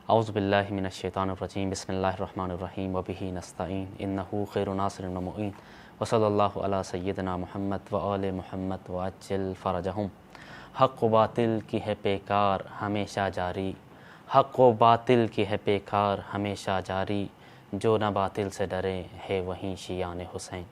اعوذ باللہ من الشیطان الرجیم بسم اللہ الرحمن الرحیم وبہ نستعین انہ خیر ناصر و معین وصلی اللہ علی سیدنا محمد و آل محمد وعجل فرجہم۔ حق و باطل کی ہے پیکار ہمیشہ جاری، حق و باطل کی ہے پیکار ہمیشہ جاری، جو نہ باطل سے ڈرے ہے وہیں شیعان حسین۔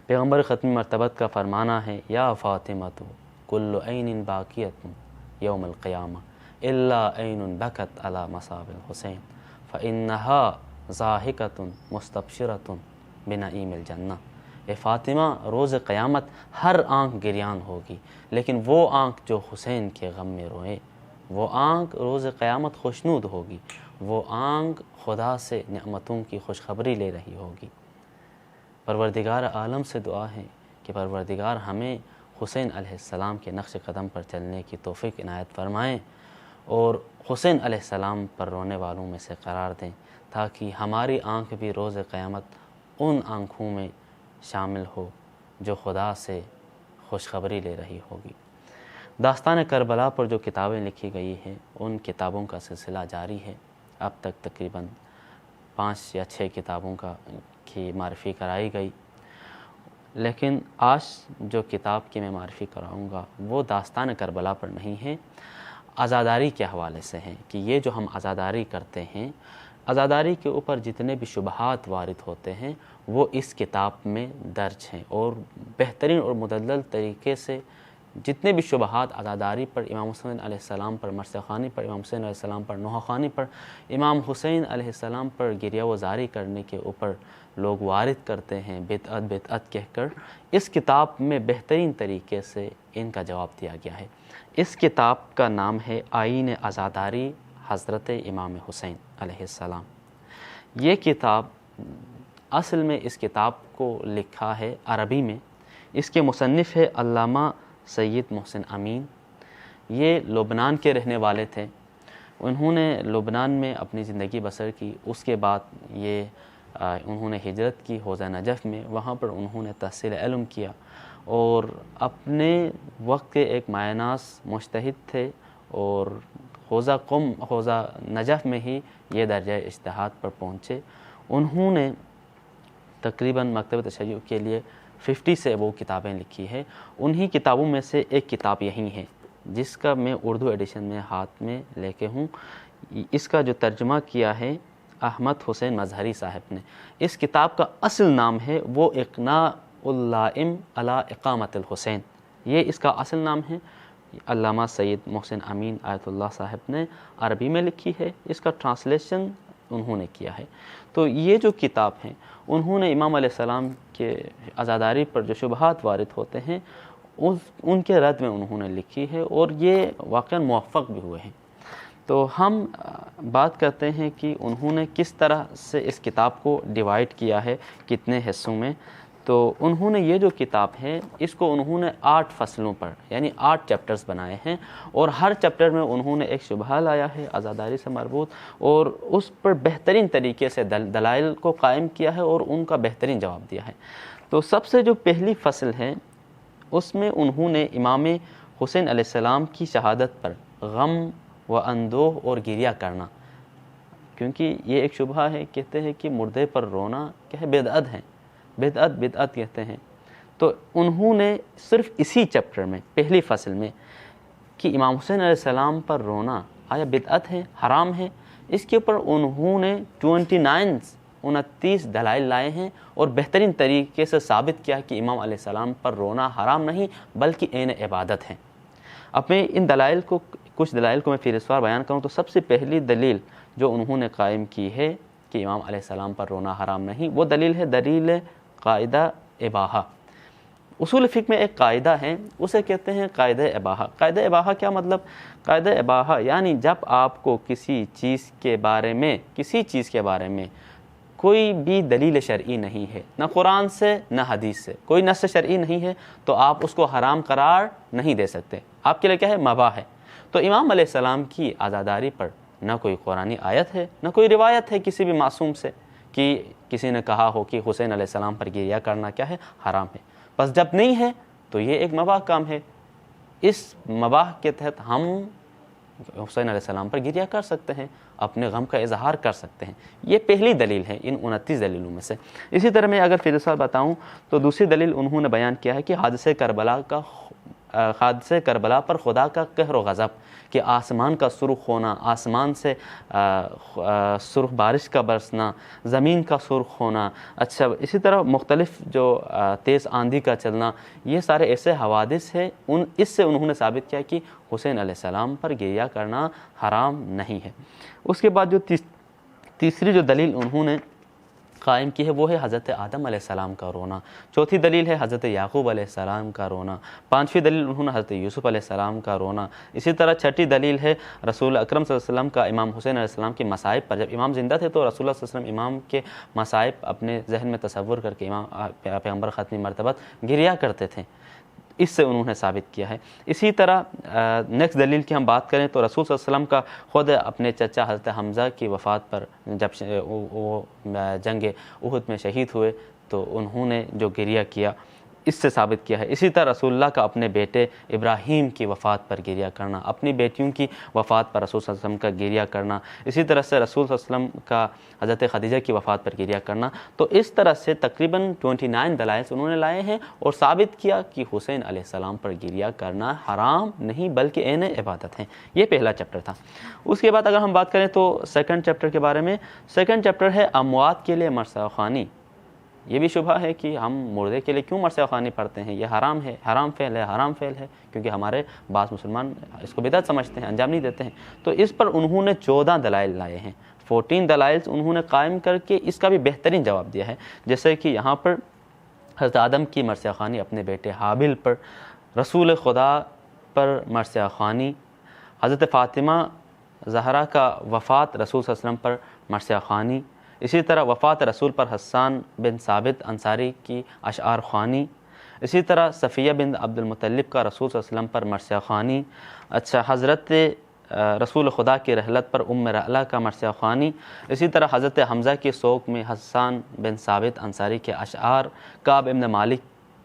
پیغمبر ختم مرتبت کا فرمانا ہے، یا فاطمۃ کل عین باقیۃ یوم القیامہ الا عین بکت علی مصاب الحسین فانہا ضاحکۃ مستبشرۃ بنعیم الجنہ۔ اے فاطمہ، روز قیامت ہر آنکھ گریان ہوگی، لیکن وہ آنکھ جو حسین کے غم میں روئے، وہ آنکھ روز قیامت خوشنود ہوگی، وہ آنکھ خدا سے نعمتوں کی خوشخبری لے رہی ہوگی۔ پروردگار عالم سے دعا ہے کہ پروردگار ہمیں حسین علیہ السلام کے نقش قدم پر چلنے کی توفیق عنایت فرمائیں اور حسین علیہ السلام پر رونے والوں میں سے قرار دیں، تاکہ ہماری آنکھ بھی روز قیامت ان آنکھوں میں شامل ہو جو خدا سے خوشخبری لے رہی ہوگی۔ داستان کربلا پر جو کتابیں لکھی گئی ہیں، ان کتابوں کا سلسلہ جاری ہے۔ اب تک تقریباً 5 یا 6 کتابوں کی معرفی کرائی گئی، لیکن آج جو کتاب کی میں معرفی کراؤں گا وہ داستان کربلا پر نہیں ہے، عزاداری کے حوالے سے ہیں کہ یہ جو ہم عزاداری کرتے ہیں، عزاداری کے اوپر جتنے بھی شبہات وارد ہوتے ہیں وہ اس کتاب میں درج ہیں، اور بہترین اور مدلل طریقے سے جتنے بھی شبہات عزاداری پر، امام حسین علیہ السلام پر مرثیہ خوانی پر، امام حسین علیہ السلام پر نوحہ خوانی پر، امام حسین علیہ السلام پر گریہ وزاری کرنے کے اوپر لوگ وارد کرتے ہیں بدعت کہہ کر، اس کتاب میں بہترین طریقے سے ان کا جواب دیا گیا ہے۔ اس کتاب کا نام ہے آئین عزاداری حضرت امام حسین علیہ السلام۔ یہ کتاب اصل میں اس کتاب کو لکھا ہے عربی میں، اس کے مصنف ہے علامہ سید محسن امین۔ یہ لبنان کے رہنے والے تھے، انہوں نے لبنان میں اپنی زندگی بسر کی، اس کے بعد انہوں نے ہجرت کی حوزہ نجف میں، وہاں پر انہوں نے تحصیل علم کیا اور اپنے وقت کے ایک مایہ ناز مجتہد تھے، اور حوزہ نجف میں ہی یہ درجہ اجتہاد پر پہنچے۔ انہوں نے تقریباً مکتبہ تشیع کے لیے 50 سے وہ کتابیں لکھی ہے۔ انہی کتابوں میں سے ایک کتاب یہی ہے جس کا میں اردو ایڈیشن میں ہاتھ میں لے کے ہوں۔ اس کا جو ترجمہ کیا ہے احمد حسین مظہری صاحب نے۔ اس کتاب کا اصل نام ہے وہ اقناع اللائم علی اقامت الحسین، یہ اس کا اصل نام ہے۔ علامہ سید محسن امین آیت اللہ صاحب نے عربی میں لکھی ہے، اس کا ٹرانسلیشن انہوں نے کیا ہے۔ تو یہ جو کتاب ہیں، انہوں نے امام علیہ السلام کے عزاداری پر جو شبہات وارد ہوتے ہیں ان کے رد میں انہوں نے لکھی ہے، اور یہ واقعاً موفق بھی ہوئے ہیں۔ تو ہم بات کرتے ہیں کہ انہوں نے کس طرح سے اس کتاب کو ڈیوائیڈ کیا ہے، کتنے حصوں میں۔ تو انہوں نے یہ جو کتاب ہے اس کو انہوں نے 8 فصلوں پر یعنی 8 چیپٹرز بنائے ہیں، اور ہر چیپٹر میں انہوں نے ایک شبہہ لایا ہے عزاداری سے مربوط، اور اس پر بہترین طریقے سے دلائل کو قائم کیا ہے اور ان کا بہترین جواب دیا ہے۔ تو سب سے جو پہلی فصل ہے اس میں انہوں نے امام حسین علیہ السلام کی شہادت پر غم و اندوہ اور گریہ کرنا، کیونکہ یہ ایک شبہہ ہے، کہتے ہیں کہ مردے پر رونا کیا ہے، بدعت ہے، بدعت کہتے ہیں۔ تو انہوں نے صرف اسی چیپٹر میں پہلی فصل میں کہ امام حسین علیہ السلام پر رونا آیا بدعت ہے، حرام ہے، اس کے اوپر انہوں نے 29 دلائل لائے ہیں، اور بہترین طریقے سے ثابت کیا کہ امام علیہ السلام پر رونا حرام نہیں بلکہ عین عبادت ہے۔ اب میں ان دلائل کو کچھ دلائل کو میں فہرستوار بیان کروں تو سب سے پہلی دلیل جو انہوں نے قائم کی ہے کہ امام علیہ السلام پر رونا حرام نہیں، وہ دلیل ہے دلیل قاعدہ اباحہ۔ اصول فقہ میں ایک قاعدہ ہے، اسے کہتے ہیں قاعدہ اباحہ۔ قاعدہ اباحہ کیا مطلب؟ قاعدہ اباحہ یعنی جب آپ کو کسی چیز کے بارے میں کوئی بھی دلیل شرعی نہیں ہے، نہ قرآن سے نہ حدیث سے، کوئی نص شرعی نہیں ہے، تو آپ اس کو حرام قرار نہیں دے سکتے، آپ کے لیے کیا ہے، مباح ہے۔ تو امام علیہ السلام کی عزاداری پر نہ کوئی قرآنی آیت ہے، نہ کوئی روایت ہے کسی بھی معصوم سے کہ کسی نے کہا ہو کہ حسین علیہ السلام پر گریہ کرنا کیا ہے، حرام ہے۔ بس جب نہیں ہے تو یہ ایک مباح کام ہے، اس مباح کے تحت ہم حسین علیہ السلام پر گریہ کر سکتے ہیں، اپنے غم کا اظہار کر سکتے ہیں۔ یہ پہلی دلیل ہے ان 29 دلیلوں میں سے۔ اسی طرح میں اگر فیصد بتاؤں تو دوسری دلیل انہوں نے بیان کیا ہے کہ حادثہ کربلا پر خدا کا قہر و غضب، کہ آسمان کا سرخ ہونا، آسمان سے سرخ بارش کا برسنا، زمین کا سرخ ہونا، اچھا اسی طرح مختلف جو تیز آندھی کا چلنا، یہ سارے ایسے حوادث ہیں، اس سے انہوں نے ثابت کیا کہ حسین علیہ السلام پر گریہ کرنا حرام نہیں ہے۔ اس کے بعد جو تیسری جو دلیل انہوں نے قائم کی ہے وہ ہے حضرت آدم علیہ السلام کا رونا، چوتھی دلیل ہے حضرت یعقوب علیہ السلام کا رونا، پانچویں دلیل انہوں نے حضرت یوسف علیہ السلام کا رونا، اسی طرح چھٹی دلیل ہے رسول اکرم صلی اللہ علیہ وسلم کا امام حسین علیہ السلام کے مصائب پر۔ جب امام زندہ تھے تو رسول اللہ صلی اللہ علیہ وسلم امام کے مصائب اپنے ذہن میں تصور کر کے امام پیغمبر ختمی مرتبت گریہ کرتے تھے، اس سے انہوں نے ثابت کیا ہے۔ اسی طرح نیکسٹ دلیل کی ہم بات کریں تو رسول صلی اللہ علیہ وسلم کا خود اپنے چچا حضرت حمزہ کی وفات پر جب وہ جنگ احد میں شہید ہوئے تو انہوں نے جو گریہ کیا، اس سے ثابت کیا ہے۔ اسی طرح رسول اللہ کا اپنے بیٹے ابراہیم کی وفات پر گریہ کرنا، اپنی بیٹیوں کی وفات پر رسول صلی اللہ علیہ وسلم کا گریہ کرنا، اسی طرح سے رسول صلی اللہ علیہ وسلم کا حضرت خدیجہ کی وفات پر گریہ کرنا، تو اس طرح سے تقریباً 29 دلائل انہوں نے لائے ہیں اور ثابت کیا کہ حسین علیہ السلام پر گریہ کرنا حرام نہیں بلکہ عین عبادت ہے۔ یہ پہلا چیپٹر تھا۔ اس کے بعد اگر ہم بات کریں تو سیکنڈ چیپٹر کے بارے میں، سیکنڈ چیپٹر ہے اموات کے لیے مرثیہ خوانی۔ یہ بھی شبہ ہے کہ ہم مردے کے لیے کیوں مرثیہ خوانی پڑھتے ہیں، یہ حرام ہے، حرام فعل ہے، کیونکہ ہمارے بعض مسلمان اس کو بدعت سمجھتے ہیں، انجام نہیں دیتے ہیں۔ تو اس پر انہوں نے 14 دلائل لائے ہیں، 14 دلائل انہوں نے قائم کر کے اس کا بھی بہترین جواب دیا ہے، جیسے کہ یہاں پر حضرت آدم کی مرثیہ خوانی اپنے بیٹے حابل پر، رسول خدا پر مرثیہ خوانی، حضرت فاطمہ زہرا کا وفات رسول صلی اللہ علیہ وسلم پر مرثیہ خوانی، اسی طرح وفات رسول پر حسان بن ثابت انصاری کی اشعار خوانی، اسی طرح صفیہ بن عبد المطلب کا رسول صلی اللہ علیہ وسلم پر مرثیہ خوانی، اچھا حضرت رسول خدا کی رحلت پر ام رعلہ کا مرثیہ خوانی، اسی طرح حضرت حمزہ کی سوگ میں حسان بن ثابت انصاری کے اشعار، کعب ابن مالک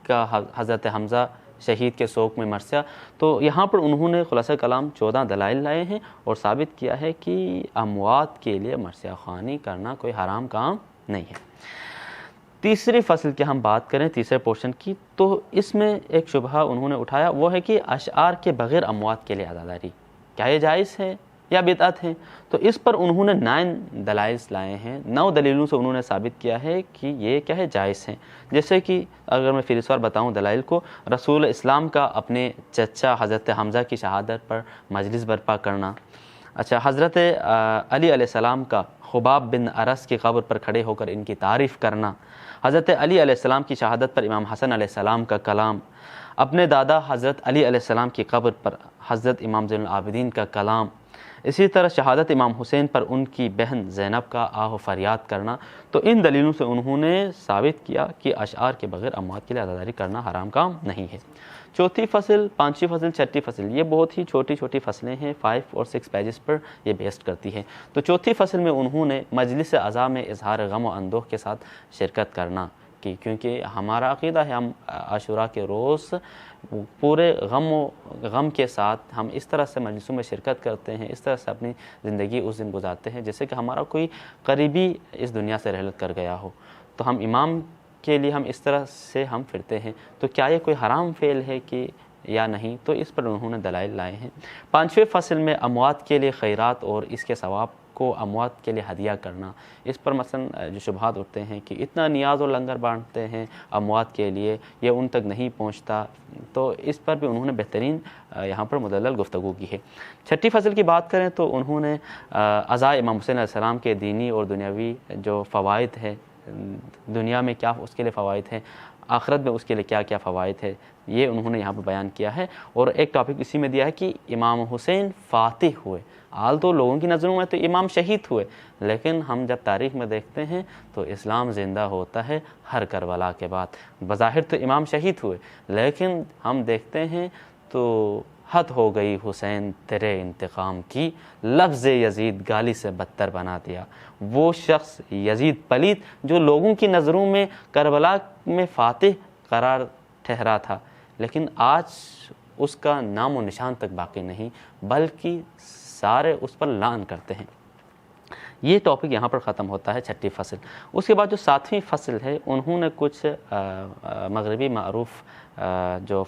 کا حضرت حمزہ شہید کے سوگ میں مرثیہ۔ تو یہاں پر انہوں نے خلاصہ کلام 14 دلائل لائے ہیں اور ثابت کیا ہے کہ اموات کے لیے مرثیہ خوانی کرنا کوئی حرام کام نہیں ہے۔ تیسری فصل کی ہم بات کریں، تیسرے پورشن کی، تو اس میں ایک شبہہ انہوں نے اٹھایا، وہ ہے کہ اشعار کے بغیر اموات کے لیے عزاداری کیا یہ جائز ہے یا بدعت ہے؟ تو اس پر انہوں نے 9 دلائل لائے ہیں، 9 دلیلوں سے انہوں نے ثابت کیا ہے کہ یہ کیا ہے، جائز ہیں۔ جیسے کہ اگر میں فہرست وار بتاؤں دلائل کو، رسول اسلام کا اپنے چچا حضرت حمزہ کی شہادت پر مجلس برپا کرنا، اچھا حضرت علی علیہ السلام کا خباب بن ارس کی قبر پر کھڑے ہو کر ان کی تعریف کرنا، حضرت علی علیہ السلام کی شہادت پر امام حسن علیہ السلام کا کلام، اپنے دادا حضرت علی علیہ السلام کی قبر پر حضرت امام زین العابدین کا کلام، اسی طرح شہادت امام حسین پر ان کی بہن زینب کا آہ و فریاد کرنا۔ تو ان دلیلوں سے انہوں نے ثابت کیا کہ اشعار کے بغیر اموات کے لیے عزاداری کرنا حرام کام نہیں ہے۔ چوتھی فصل، پانچویں فصل، چھٹی فصل، یہ بہت ہی چھوٹی چھوٹی فصلیں ہیں، 5 اور 6 پیجز پر یہ بیسٹ کرتی ہے۔ تو چوتھی فصل میں انہوں نے مجلس عزا میں اظہار غم و اندوہ کے ساتھ شرکت کرنا کی، کیونکہ ہمارا عقیدہ ہے ہم عاشوراء کے روز پورے غم کے ساتھ ہم اس طرح سے مجلسوں میں شرکت کرتے ہیں، اس طرح سے اپنی زندگی اس دن گزارتے ہیں جیسے کہ ہمارا کوئی قریبی اس دنیا سے رحلت کر گیا ہو، تو ہم امام کے لیے ہم اس طرح سے ہم پھرتے ہیں، تو کیا یہ کوئی حرام فعل ہے کہ یا نہیں؟ تو اس پر انہوں نے دلائل لائے ہیں۔ پانچویں فصل میں اموات کے لیے خیرات اور اس کے ثواب کو اموات کے لیے ہدیہ کرنا، اس پر مثلا جو شبہات اٹھتے ہیں کہ اتنا نیاز اور لنگر بانٹتے ہیں اموات کے لیے، یہ ان تک نہیں پہنچتا، تو اس پر بھی انہوں نے بہترین یہاں پر مدلل گفتگو کی ہے۔ چھٹی فصل کی بات کریں تو انہوں نے عزا امام حسین علیہ السلام کے دینی اور دنیاوی جو فوائد ہے، دنیا میں کیا اس کے لیے فوائد ہیں، آخرت میں اس کے لیے کیا کیا فوائد ہے، یہ انہوں نے یہاں پر بیان کیا ہے۔ اور ایک ٹاپک اسی میں دیا ہے کہ امام حسین فاتح ہوئے، حال تو لوگوں کی نظروں میں تو امام شہید ہوئے، لیکن ہم جب تاریخ میں دیکھتے ہیں تو اسلام زندہ ہوتا ہے ہر کربلا کے بعد۔ بظاہر تو امام شہید ہوئے، لیکن ہم دیکھتے ہیں تو حد ہو گئی حسین تیرے انتقام کی، لفظ یزید گالی سے بدتر بنا دیا۔ وہ شخص یزید پلید جو لوگوں کی نظروں میں کربلا میں فاتح قرار ٹھہرا تھا، لیکن آج اس کا نام و نشان تک باقی نہیں، بلکہ سارے اس پر لعن کرتے ہیں۔ یہ ٹاپک یہاں پر ختم ہوتا ہے، چھٹی فصل۔ اس کے بعد جو ساتویں فصل ہے، انہوں نے کچھ مغربی معروف جو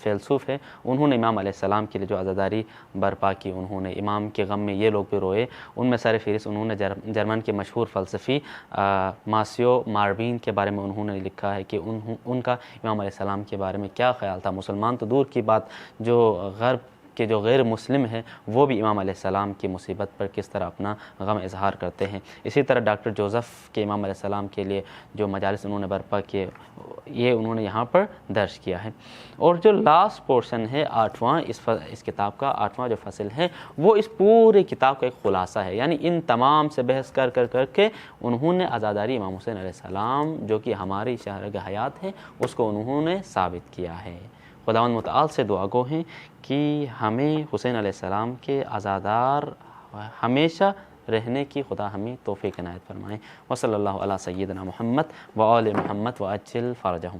فیلسوف ہیں، انہوں نے امام علیہ السلام کے لیے جو عزاداری برپا کی، انہوں نے امام کے غم میں یہ لوگ بھی روئے۔ ان میں سر فہرست انہوں نے جرمن کے مشہور فلسفی ماسیو ماربین کے بارے میں انہوں نے لکھا ہے کہ ان کا امام علیہ السلام کے بارے میں کیا خیال تھا۔ مسلمان تو دور کی بات، جو غرب کہ جو غیر مسلم ہیں وہ بھی امام علیہ السلام کی مصیبت پر کس طرح اپنا غم اظہار کرتے ہیں۔ اسی طرح ڈاکٹر جوزف کے امام علیہ السلام کے لیے جو مجالس انہوں نے برپا کیے، یہ انہوں نے یہاں پر درج کیا ہے۔ اور جو لاسٹ پورشن ہے، آٹھواں، اس کتاب کا آٹھواں جو فصل ہے، وہ اس پورے کتاب کا ایک خلاصہ ہے، یعنی ان تمام سے بحث کر کے انہوں نے عزاداری امام حسین علیہ السلام جو کہ ہماری شہرگہ حیات ہے، اس کو انہوں نے ثابت کیا ہے۔ خداوند متعال سے دعا گو ہیں کہ ہمیں حسین علیہ السلام کے عزادار ہمیشہ رہنے کی خدا ہمیں توفیق عنایت فرمائیں۔ وصلی اللہ علی سیدنا محمد و آل محمد و عجل فرجہم۔